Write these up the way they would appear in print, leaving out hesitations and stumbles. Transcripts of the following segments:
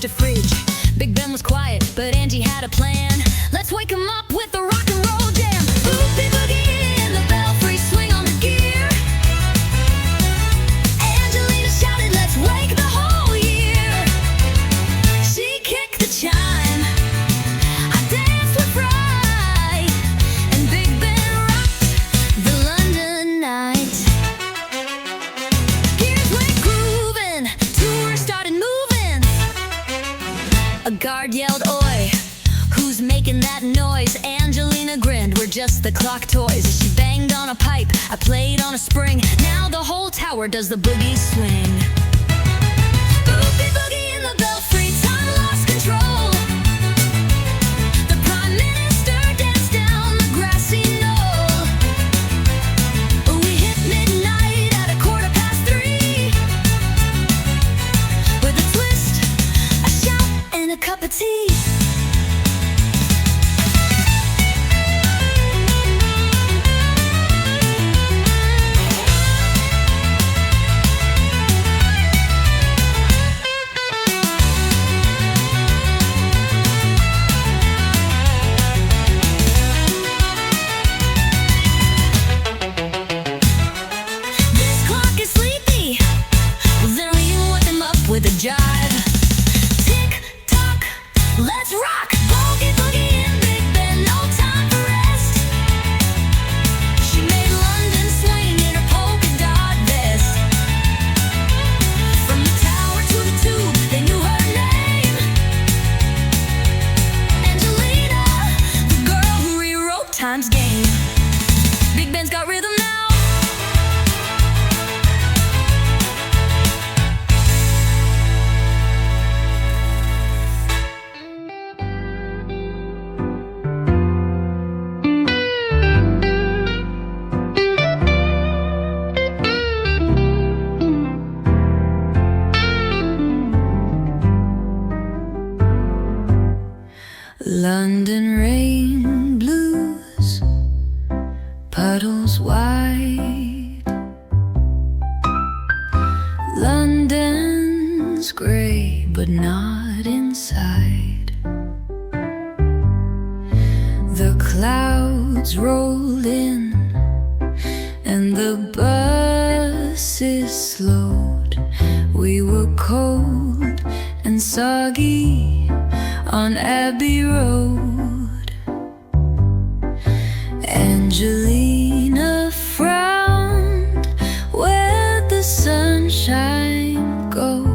toaster fridge. Big Ben was quiet, but Angie had a plan. Let's wake him up with a rock and roll jam. Boogie boogie in the belfry, swing on the gear. Angelina shouted, let's wake the whole year. She kicked the chime, I danced with pride, and Big Ben rocked the London night. Gears went grooving, tours started moving. A guard yelled, oi, who's making that noise? Angelina grinned, we're just the clock toys. She banged on a pipe, I played on a spring. Now the whole tower does the boogie swing. Boogie boogie in the belfry, time lost control. The Prime Minister danced down the grassy knoll. We hit midnight at 3:15, with a twist, a shout, and a cup of tea. With a jive, tick tock, let's rock. Boogie boogie in Big Ben, no time for rest. She made London swing in her polka dot vest. From the tower to the tube, they knew her name. Angelina, the girl who rewrote time's game. Big Ben's got rhythm now. London rain blues, puddles wide. London's gray, but not inside. The clouds rolled in, and the buses slowed. We were cold and soggy on Abbey Road. Angelina frowned, where'd the sunshine go?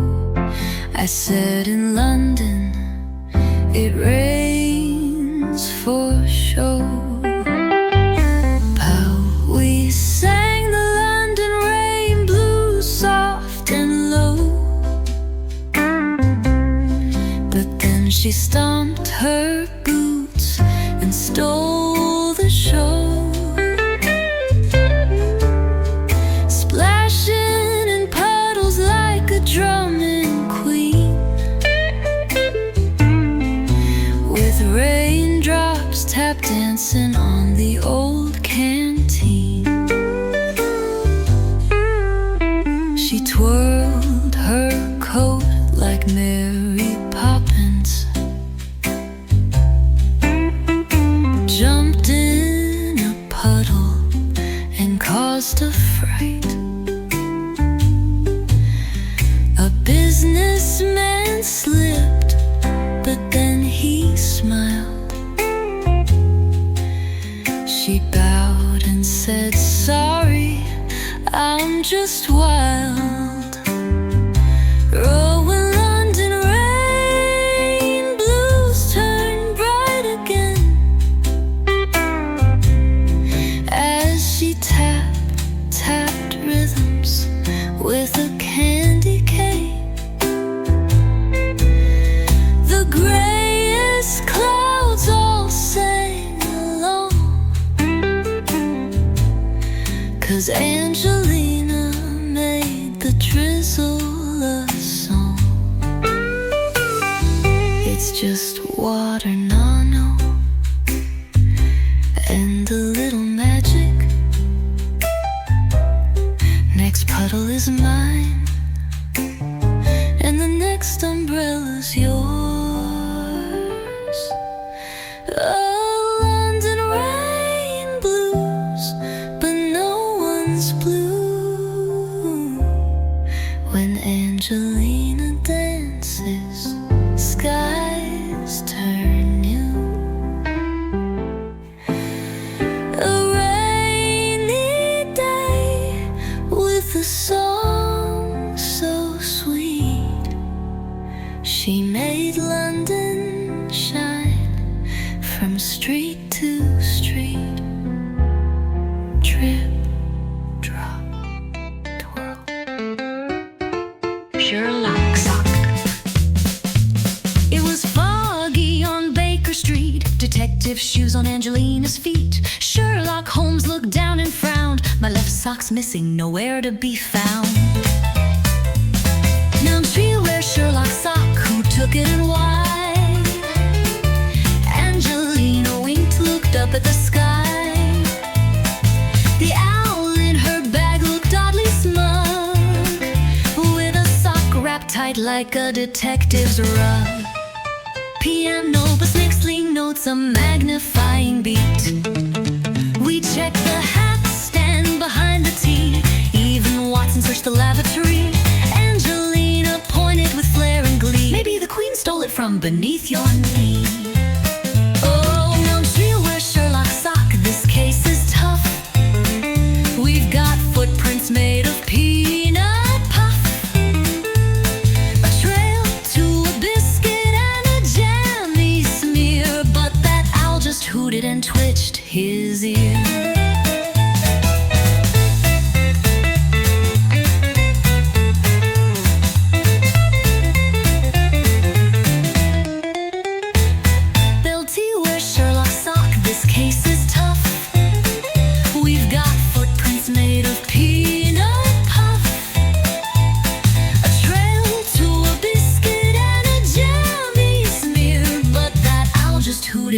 I said, in London it rains for show. How we sang the London rain blues, soft and low. But then she stomped her boots and stole the show. Splashing in puddles like a drumming queen, with raindrops tap dancing on the old canteen. She twirled her coat like Mary Poppins, jumped in a puddle and caused a fright. A businessman slipped, but then he smiled. She bowed and said, sorry, I'm just wild. Rowing London rain blues turn bright again, as she tapped rhythms with a candy cane. The grayest clouds all sang along, 'cause Angelina made the drizzle a song. It's just water, nano, and a little magic. Next puddle is mine, and the next umbrella's yours. song so sweet. She made London shine from street to street. Drip, drop, twirl. Sherlock sock. It was foggy on Baker Street. Detective shoes on Angelina's feet. Sherlock Holmes looked down and frowned. My left sock's missing, nowhere to be found. Now I'm tree where Sherlock sock, who took it and why? Angelina winked, looked up at the sky. The owl in her bag looked oddly smug, with a sock wrapped tight like a detective's rug. Piano but mixing notes, a magnifying beat. We checked the hat stand behind the tea. Even Watson searched the lavatory. Angelina pointed with flair and glee. Maybe the Queen stole it from beneath your knee. Oh, no tree where Sherlock sock, this case is tough. We've got footprints made of peanut puff, a trail to a biscuit and a jammy smear. But that owl just hooted and twitched his ear.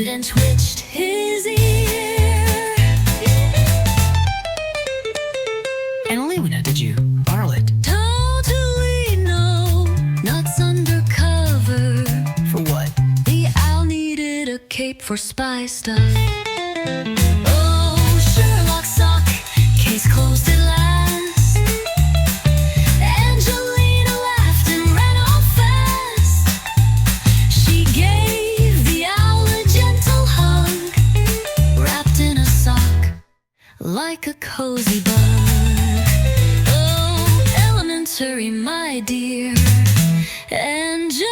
And twitched his ear. Annalena, did you borrow it? Totally no, nuts undercover. For what? The owl needed a cape for spy stuff. Oh, Sherlock sock, case closed at last. Angelina laughed and ran off fast. She gave the owl a gentle hug, wrapped in a sock like a cozy bug. Oh, elementary, my dear Angelina.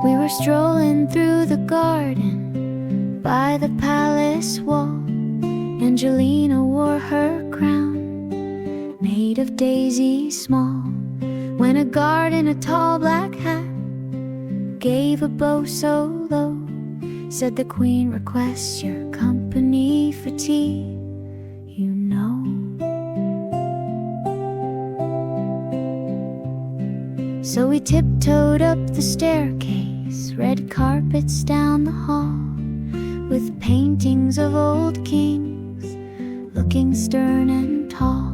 We were strolling through the garden by the palace wall. Angelina wore her crown, made of daisies small, when a guard in a tall black hat gave a bow so low. Said the Queen requests your company for tea, you know. So we tiptoed up the staircase, red carpets down the hall, with paintings of old kings looking stern and tall.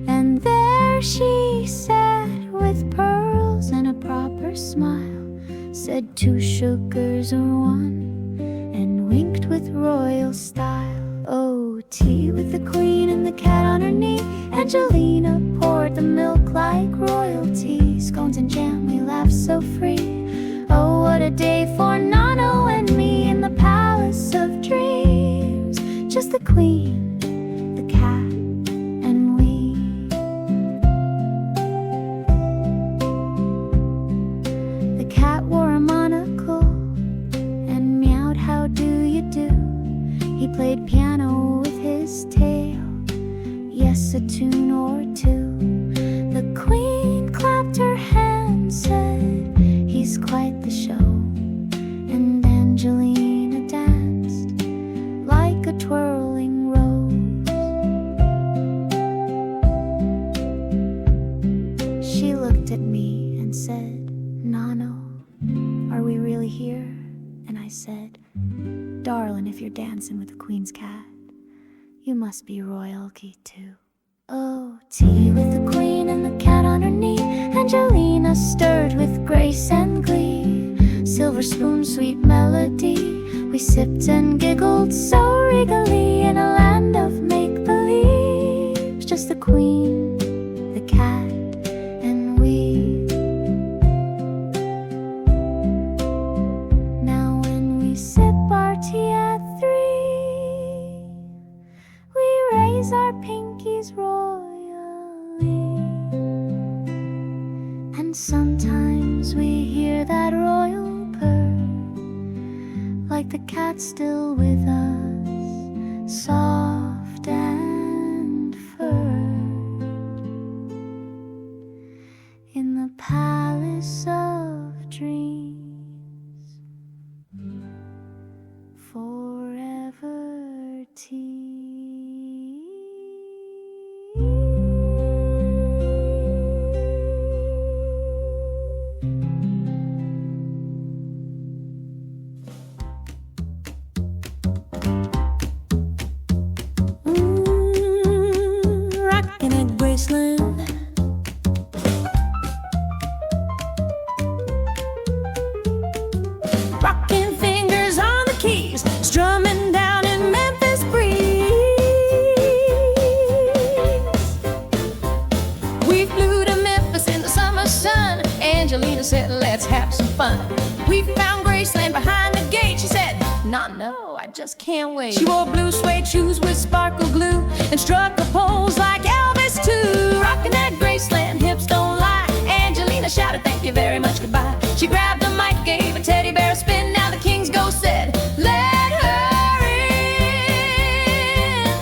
And there she sat with pearls and a proper smile, said 2 sugars or 1, and winked with royal style. Oh, tea with the Queen and the cat on her knee. Angelina poured the milk like royalty. Scones and jam, we laughed so free. Oh, what a day for Nano and me in the palace of dreams. Just the Queen, the cat, and we. The cat wore a monocle and meowed, how do you do? He played piano with his tail, yes, a tune or two. The Queen clapped her hands, said, he's quite the show. And Angelina danced like a twirling rose. She looked at me and said, Nano, are we really here? And I said, darling, if you're dancing with the Queen's cat, you must be royalty too. Oh, tea with the Queen and the cat on her knee. Angelina stirred with grace and glee. Silver spoon, sweet melody. We sipped and giggled so regally in a land of make-believe. Just the Queen, the cat, squeeze our pinkies royally. And sometimes we hear that royal purr, like the cat still with us, soft and furred, in the palace of dreams, forever tea. Rockin' at Graceland. Rockin' fingers on the keys, strumming down in Memphis breeze. We flew to Memphis in the summer sun. Angelina said, let's have some fun. We found Graceland behind the gate. She said, no, I just can't wait. She wore blue suede shoes with sparkle glue and struck the poles like Elvis too. Rockin' at Graceland, hips don't lie. Angelina shouted, thank you very much, goodbye. She grabbed the mic, gave a teddy bear a spin. Now the King's Ghost said, let her in.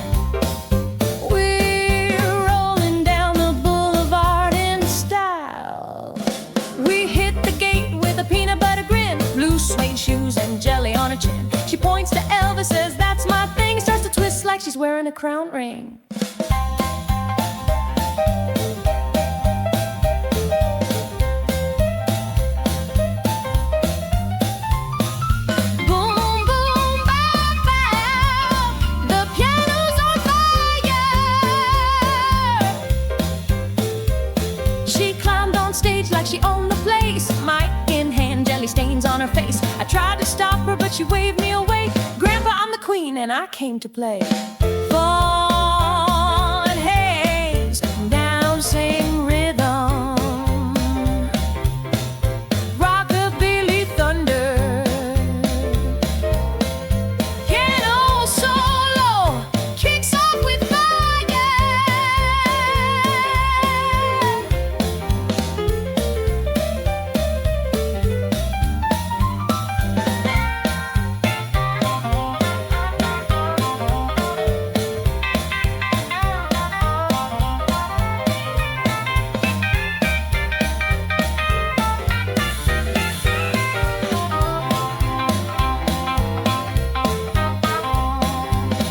We're rolling down the boulevard in style. We hit the gate with a peanut butter grin, blue suede shoes and jelly on her chin. She points to Elvis, says, that's my thing. Starts to twist like she's wearing a crown ring. Boom, boom, bow, bow. The piano's on fire. She climbed on stage like she owned the place, mic in hand, jelly stains on her face. I tried to stop her, but she waved me away. Grandpa, I'm the queen, and I came to play. Fun hangs down, sing rhythm, rockabilly thunder, piano solo kicks off with fire.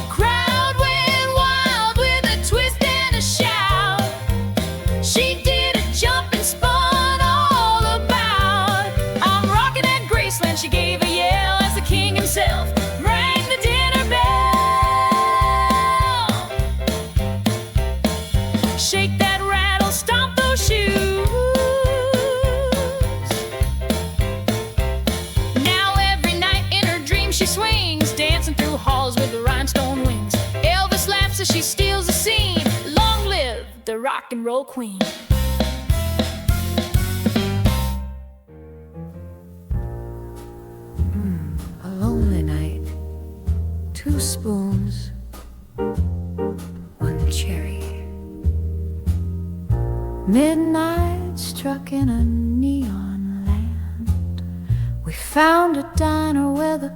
Crowd went wild with a twist and a shout. She did a jump and spun all about. I'm rocking at Graceland, she gave a yell as the king himself rang the dinner bell. Shake that rattle, stomp those shoes. Now every night in her dreams she swings, dancing through halls with the rhinestone wings. Elvis laughs as she steals the scene. Long live the rock and roll queen. A lonely night, 2 spoons, 1 cherry. Midnight struck in a neon land. We found a diner where the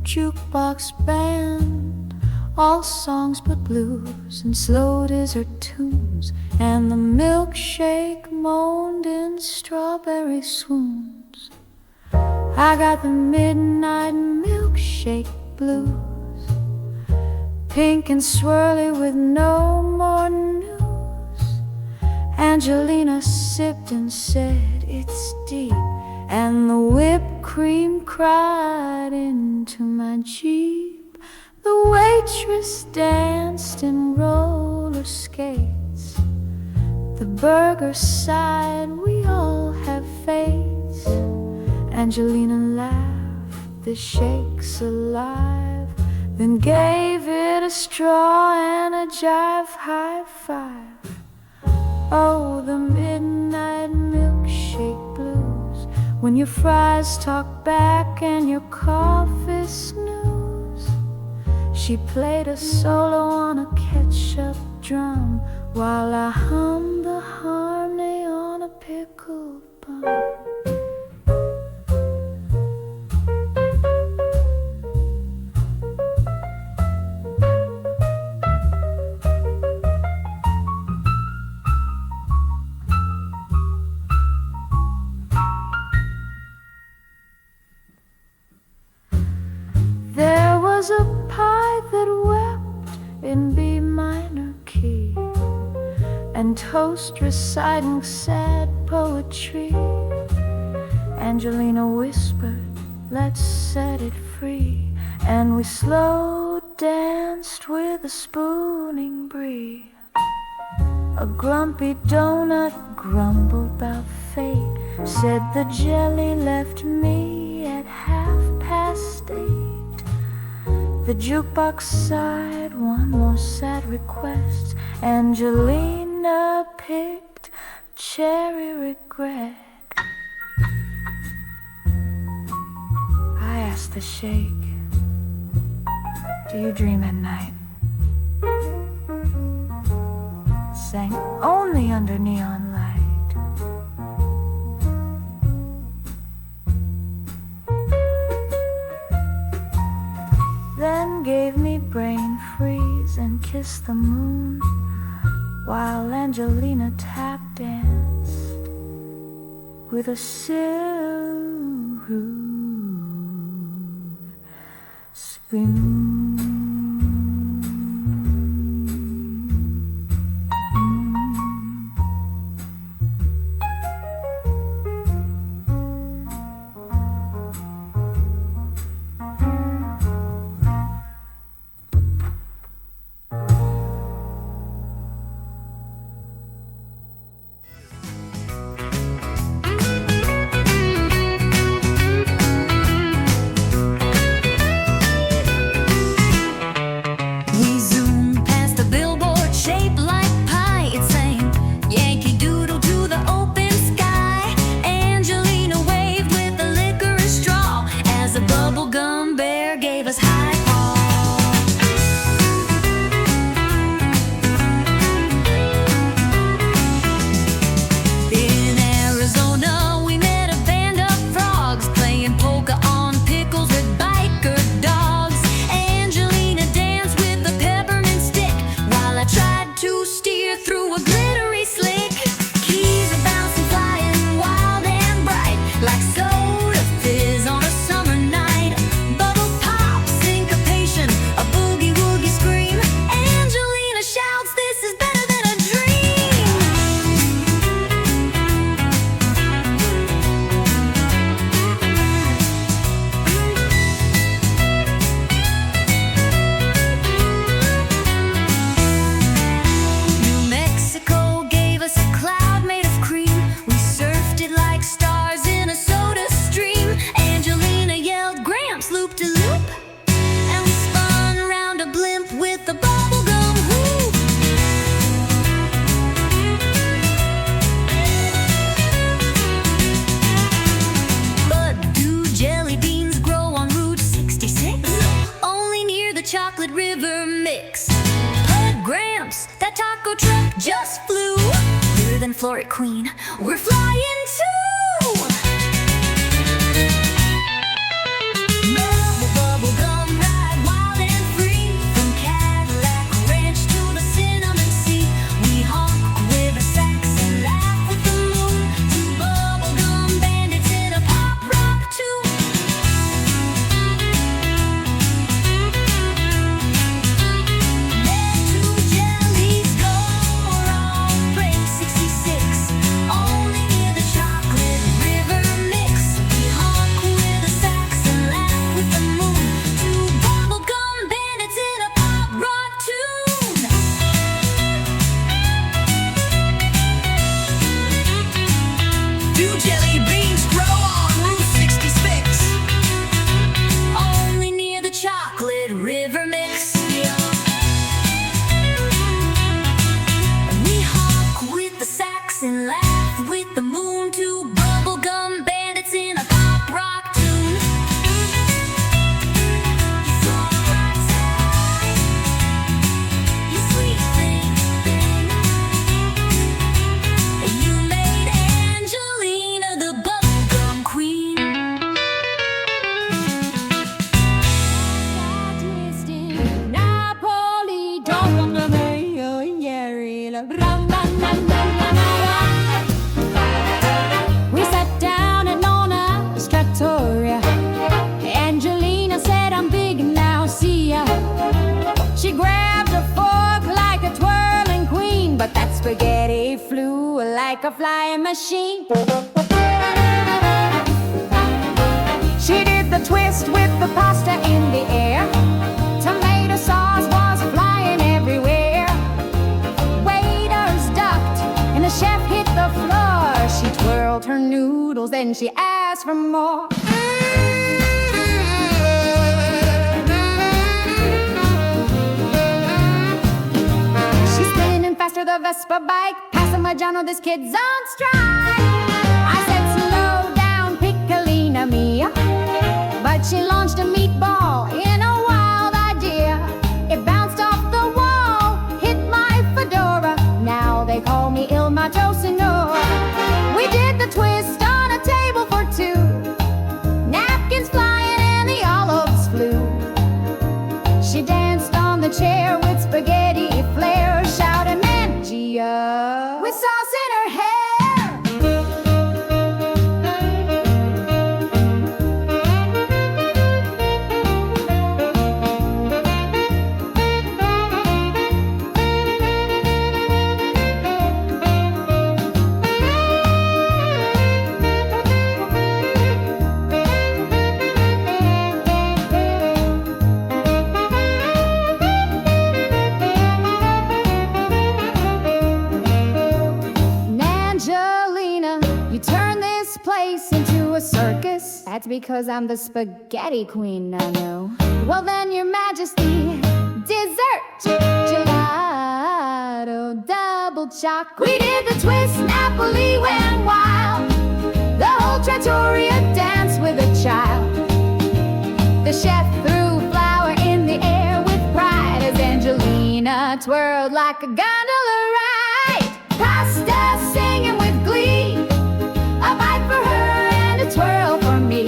jukebox band, all songs but blues and slow desert tunes, and the milkshake moaned in strawberry swoons. I got the midnight milkshake blues, pink and swirly with no more news. Angelina sipped and said, it's deep, and the whipped cream cried into my Jeep. The waitress danced in roller skates, the burger sighed, we all have fates. Angelina laughed, the shake's alive, then gave it a straw and a jive high five. Oh, the midnight milkshake blues, when your fries talk back and your coffee snooze. She She played a solo on a ketchup drum while I hummed the harmony on a pickle bun. There was a pie that wept in B minor key, and toast reciting sad poetry. Angelina whispered, "Let's set it free," and we slow danced with a spooning brie. A grumpy donut grumbled about fate, said the jelly left me at 8:30. The jukebox sighed one more sad request. Angelina picked cherry regret. I asked the shake, "Do you dream at night?" Sang only under neon light. Then gave me brain freeze and kissed the moon while Angelina tap danced with a silver spoon. Chocolate River mix. Pud Gramps, that taco truck just flew. Bigger than Florid Queen, we're flying too. Bubble gum ride, wild and free. From Cadillac Ranch to the Cinnamon Sea. We honk with the sax and laugh with the moon. Two bubble gum bandits in a pop rock tune. Chocolate River mix. We honk with the sax and laugh with the moon. Two bubblegum bandits in a pop rock tune. From right side spaghetti flew like a flying machine. She did the twist with the pasta in the air. Tomato sauce was flying everywhere. Waiters ducked and the chef hit the floor. She twirled her noodles, then she asked for more. She's spinning faster, the Vespa bike. Parmigiano, this kid's on strike. I said, slow down, Piccolina mia. But she launched a meatball in a wild idea. It bounced off the wall, hit my fedora. Now they call me Il Macho Signor. We did the twist on a table for two. Napkins flying and the olives flew. She danced on the chair with spaghetti flair, shouting Mangia with sauce in her hair. Circus? That's because I'm the spaghetti queen, I know. Well then, your majesty, dessert, gelato, double choc. We did the twist, Napoli went wild. The whole trattoria danced with a child. The chef threw flour in the air with pride as Angelina twirled like a gondola ride. Pasta singing with glee, a bite for her, twirl for me.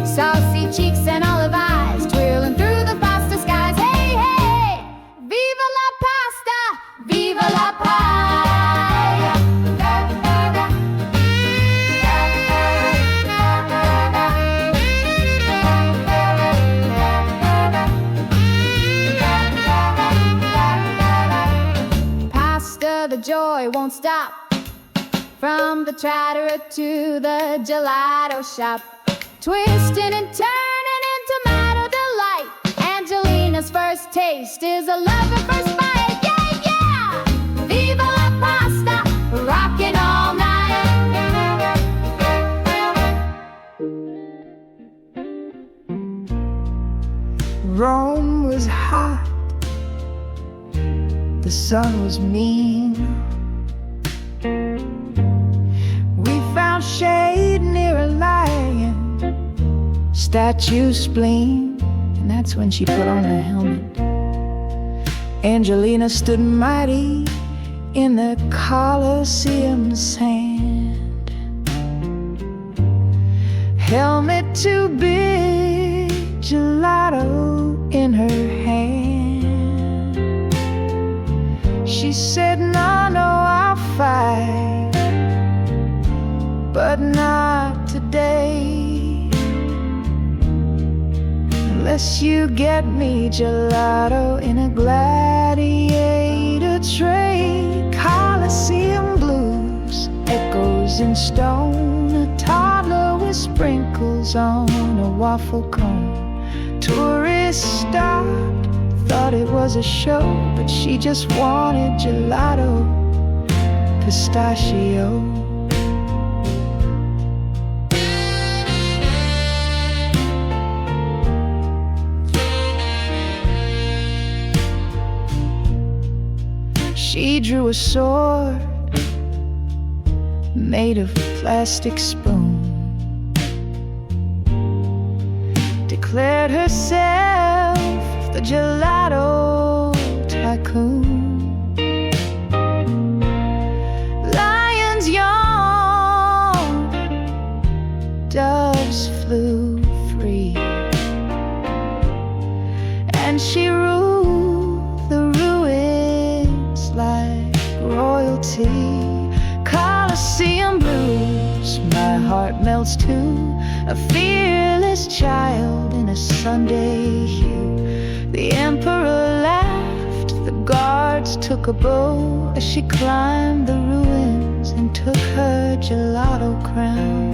Saucy cheeks and olive eyes, twirling through the pasta skies. Hey, hey, viva la pasta, viva la pie. Pasta, the joy won't stop. From the trattoria to the gelato shop, twisting and turning in tomato delight. Angelina's first taste is a love at first bite. Yeah, yeah! Viva la pasta, rocking all night. Rome was hot, the sun was mean. Found shade near a lion statue spleen, and that's when she put on her helmet. Angelina stood mighty in the Colosseum sand. Helmet too big, gelato in her hand. She said, no, no, I'll fight, but not today, unless you get me gelato in a gladiator tray. Colosseum blues, echoes in stone, a toddler with sprinkles on a waffle cone. Tourists stopped, thought it was a show, but she just wanted gelato, pistachio. She drew a sword made of plastic spoon, declared herself the gelato tycoon. Lions yawned, doves flew free, and she ruled the ruins like royalty. Colosseum blues, my heart melts too, a fearless child in a Sunday hue. The emperor laughed, the guards took struck a bow as she climbed the ruins and took her gelato crown.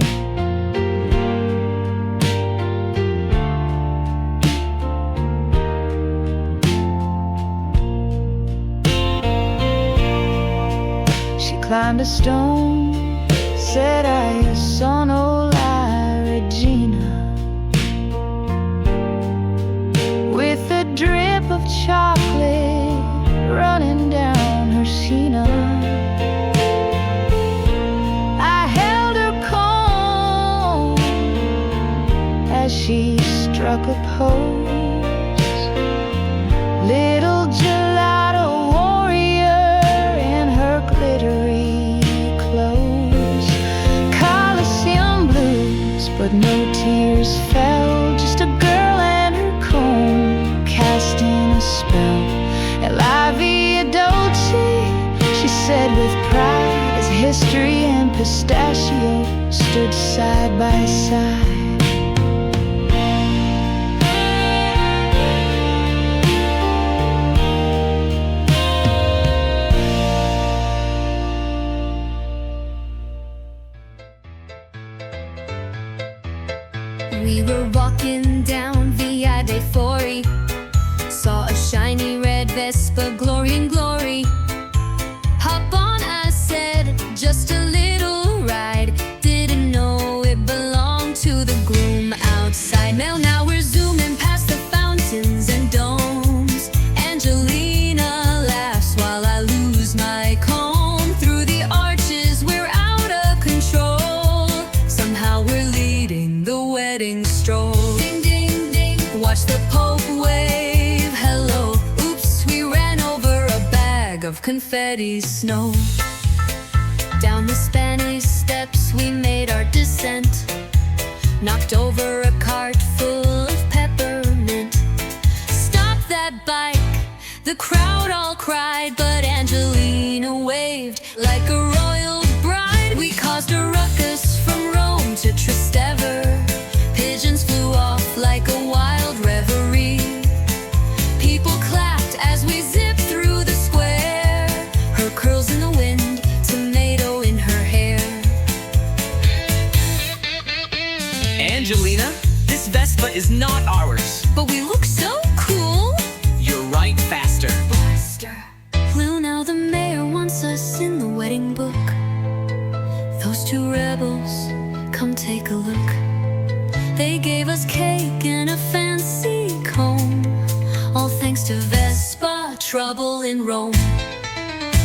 She climbed a stone, said, "I sono la regina," with a drip of chocolate running down her sina. I held her comb as she struck a pose. Little gelato warrior in her glittery clothes. Coliseum blues, but no tears fell. Just a girl and her comb casting a spell. "El la via dolce," she said with pride, as history and pistachio stood side by side. We were walking down Via dei Fori, saw a shiny red Vespa, glory and glory. Hop on, I said, just a little ride. Didn't know it belonged to the groom outside. Well, now we're zooming past the fountains and domes. Angelina laughs while I lose my comb. Through the arches, we're out of control. Somehow we're leading the wedding stroll. Ding, ding, ding, watch the Pope wave hello. Oops, we ran over a bag of confetti snow. Down the Spanish steps we made our descent, knocked over a cart full of peppermint. Stop that bike, the crowd all cried, but Angelina waved like a royal bride. We caused a ruckus from Rome to Trastevere. Pigeons flew off like a wild reverie. People clapped as we zipped through the square. Her curls in the wind, tomato in her hair. Angelina, this Vespa is not ours. But we look so cool. You're right, faster. Faster. Well, now the mayor wants us in the wedding book. Those two rebels, come take a look. They gave us cake and a fancy comb, all thanks to Vespa, trouble in Rome.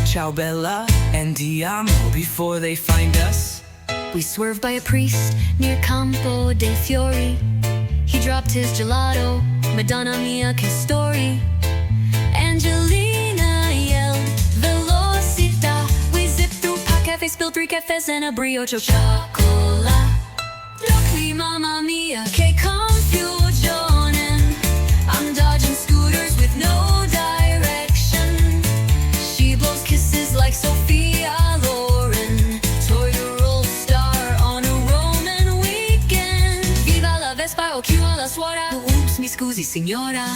Ciao Bella and Diamo before they find us. We swerved by a priest near Campo dei Fiori. He dropped his gelato, Madonna mia che story. Angelina yelled, velocità. We zipped through Pa Cafe, spilled 3 cafes and a brioche chocolate. Luckily, mamma mia, che confusion. I'm dodging scooters with no direction. She blows kisses like Sophia Loren. Toya roll star on a Roman weekend. Viva la Vespa, o chiuda la suora. Oops, mi scusi, signora.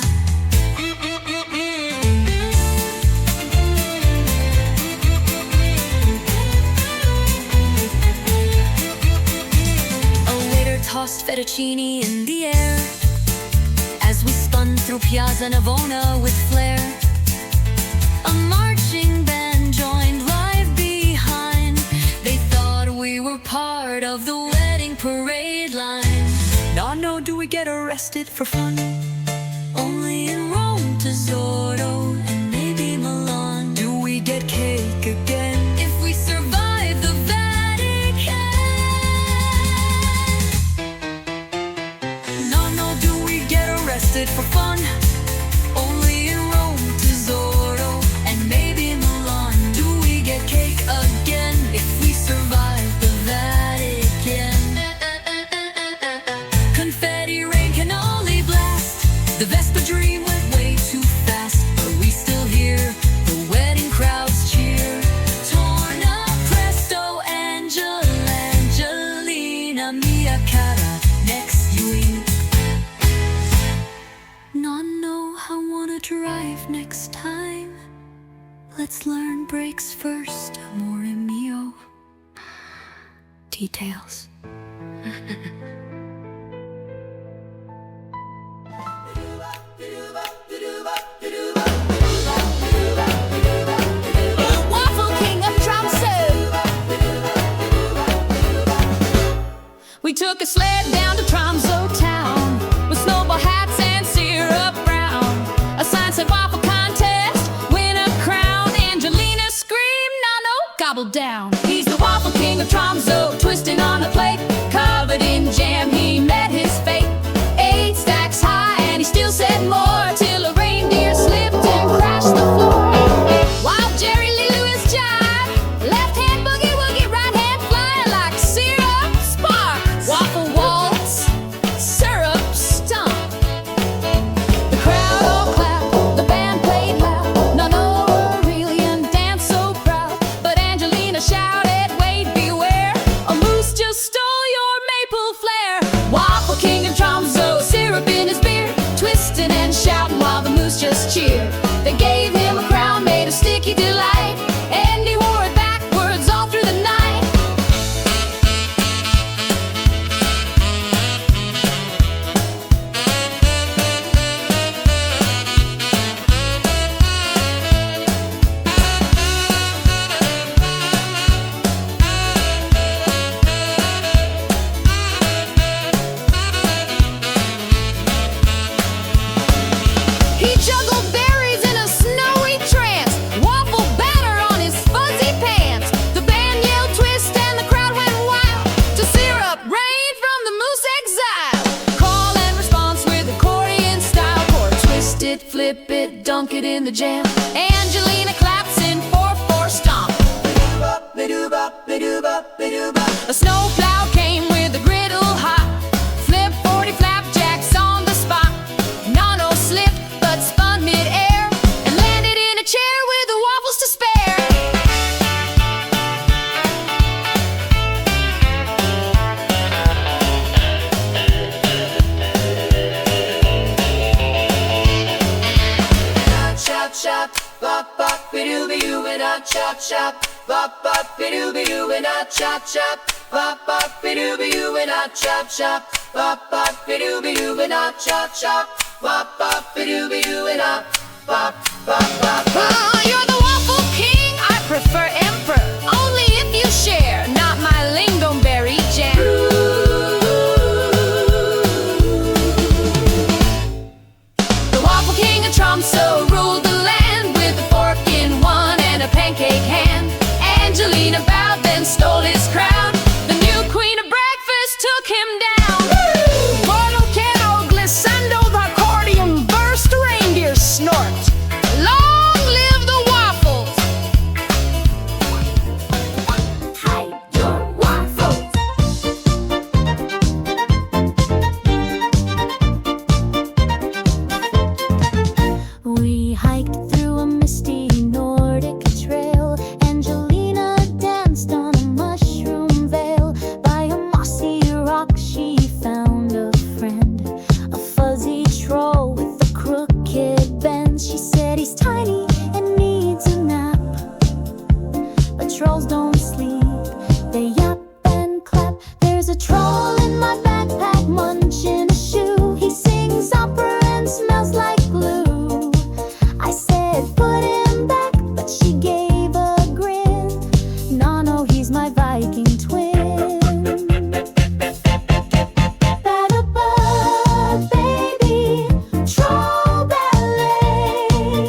Tossed fettuccine in the air as we spun through Piazza Navona with flair. A marching band joined live behind. They thought we were part of the wedding parade line. No, do we get arrested for fun? Only in Rome, Tesoro, and maybe Milan. Do we get cake again? If we survive the Vatican. No, do we get arrested for fun? Only in Rome, Tesoro, and maybe Milan. Do we get cake again if we survive the Vatican? Confetti rain, cannoli blast. The Vespa dream went way too fast, but we still hear the wedding crowds cheer. Torn up presto, Angelina mia cara, next week. No, I wanna drive next time. Let's learn breaks first, amore mio. Details. Waffle King of Tromsø. We took a sled down to Tromsø town with snowball hats and syrup brown. A sign said waffle contest, win a crown. Angelina screamed, no, gobbled down. He's the Waffle King of Tromsø, twisting on a plate, covered in jam. He met his fate, 8 stacks high, and he still said more till a reindeer slipped and crashed the floor. While Jerry Lee Lewis jive, left hand boogie woogie, right hand flying like syrup spark. Waffle waltz, syrup stomp. The crowd all clapped, the band played loud. None were really and danced so proud. But Angelina shouted, wait, beware, a moose just stole your maple flair. Waffle King of Tromsø, syrup in his beard, twisting and shouting while the moose just cheered. They gave him a crown made of sticky delight, and he wore it backwards all through the night. He juggled berries in a snowy trance, waffle batter on his fuzzy pants. The band yelled twist and the crowd went wild to syrup rain from the moose exile. Call and response with accordion style, chord twist it, flip it, dunk it in the jam. Angelina claps in 4/4 stomp. A snowplow came with a griddle hot, flip 40 flapjacks on the spot. Nono slipped but spun mid-air and landed in a chair with the waffles to spare. Chop chop, bop bop, bidoo-bidoo, and a chop chop, bop bop, bidoo-bidoo, and a chop chop, bop bop, bidoo-bidoo, and a chop chop, bop bop, bidoo-bidoo, and a chop chop, bop bop, bidoo-bidoo, and a bop bop bop bop. You're the Waffle King, I prefer Emperor, only if you share, not my lingonberry jam. The Waffle King of Tromsø ruled the land with a fork in one and a pancake hand. Angelina bowed, then stole his crown. The new queen of breakfast took him down. Portal Cano glissando, the accordion burst, reindeer snort. Long live the waffles! Hide your waffles! We hiked through a misty Nordic trail. Angelina danced on a mushroom veil. By a mossy rock she found a friend, a fuzzy troll with a crooked bend. She said he's tiny and needs a nap, but trolls don't sleep, they yap and clap. There's a troll in my backpack munching a shoe. He sings opera and smells like glue. I said put him back, but she gave a grin. No, he's my Viking twin. Ba-da-ba, baby, troll ballet.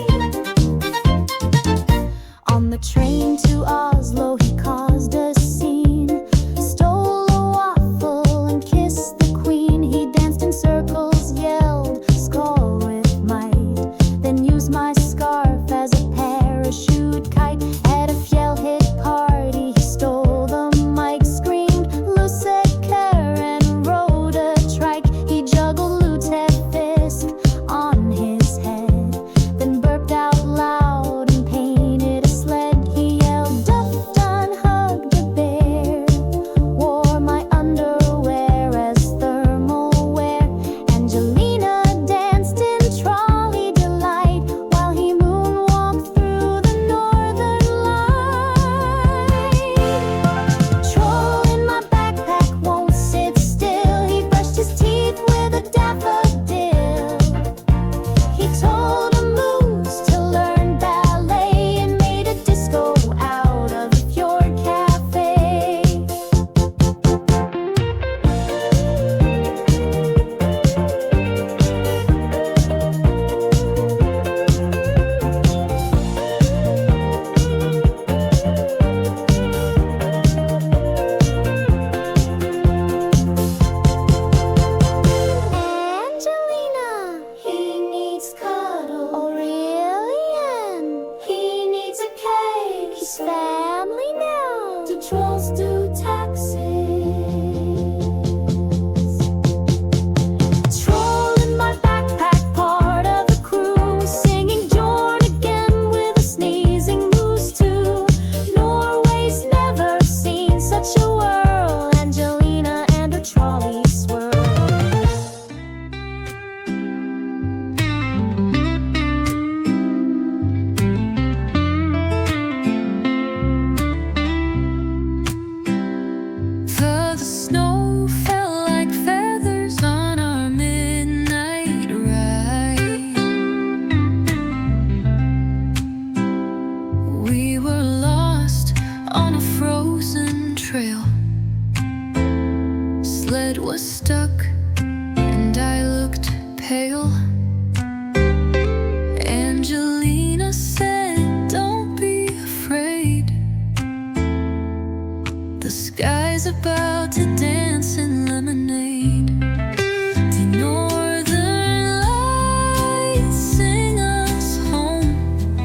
lights sing us home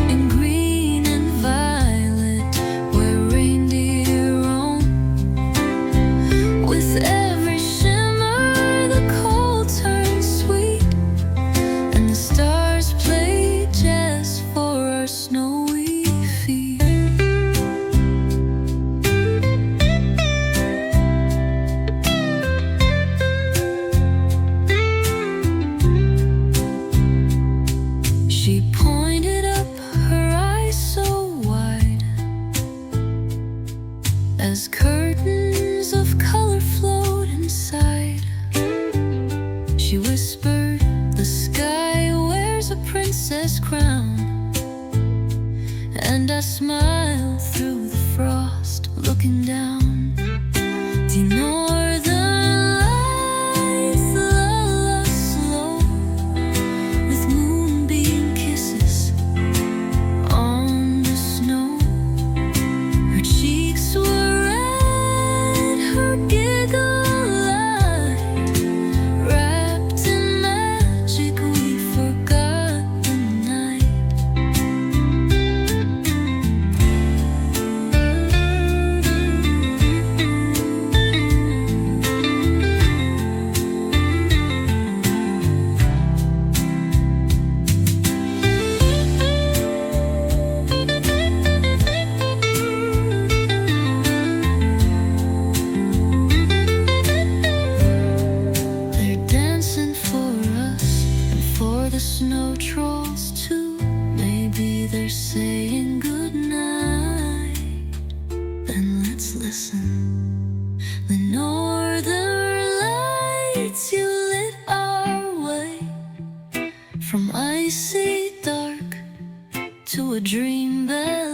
in green and violet, where reindeer roam. With every shimmer, the cold turns sweet, and the stars play jazz for our snowy feet. She pointed up, her eyes so wide, as curtains of color flowed inside. She whispered, "The sky wears a princess crown." And I smiled through the frost, looking down. The northern lights lull us slow, with moonbeam kisses on the snow. Her cheeks were red, her giggle light. Wrapped in magic, we forgot the night. They're dancing for us and for the snow trolls too. Maybe they're saying goodnight. Then let's listen. The northern lights, you lit our way from icy dark to a dream bed.